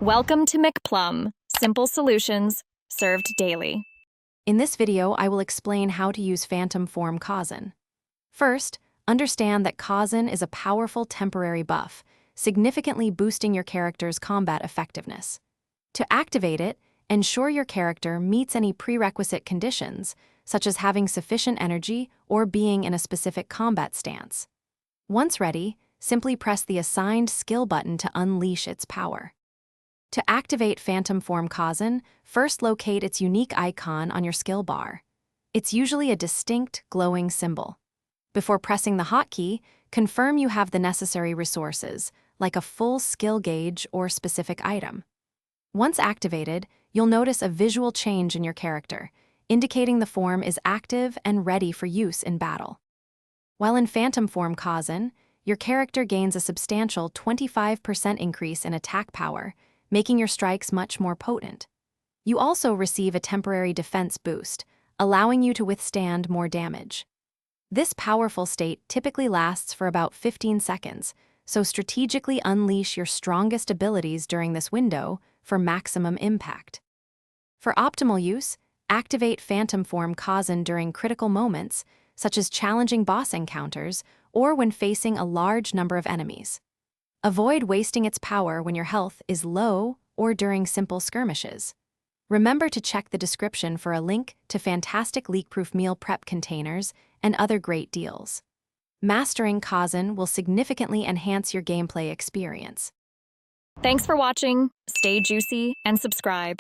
Welcome to McPlum, simple solutions served daily. In this video, I will explain how to use Phantom Form Khazan. First, understand that Khazan is a powerful temporary buff, significantly boosting your character's combat effectiveness. To activate it, ensure your character meets any prerequisite conditions, such as having sufficient energy or being in a specific combat stance. Once ready, simply press the assigned skill button to unleash its power. To activate Phantom Form Khazan, first locate its unique icon on your skill bar. It's usually a distinct, glowing symbol. Before pressing the hotkey, confirm you have the necessary resources, like a full skill gauge or specific item. Once activated, you'll notice a visual change in your character, indicating the form is active and ready for use in battle. While in Phantom Form Khazan, your character gains a substantial 25% increase in attack power, making your strikes much more potent. You also receive a temporary defense boost, allowing you to withstand more damage. This powerful state typically lasts for about 15 seconds, so strategically unleash your strongest abilities during this window for maximum impact. For optimal use, activate Phantom Form Khazan during critical moments, such as challenging boss encounters or when facing a large number of enemies. Avoid wasting its power when your health is low or during simple skirmishes. Remember to check the description for a link to fantastic leak-proof meal prep containers and other great deals. Mastering Khazan will significantly enhance your gameplay experience. Thanks for watching. Stay juicy and subscribe.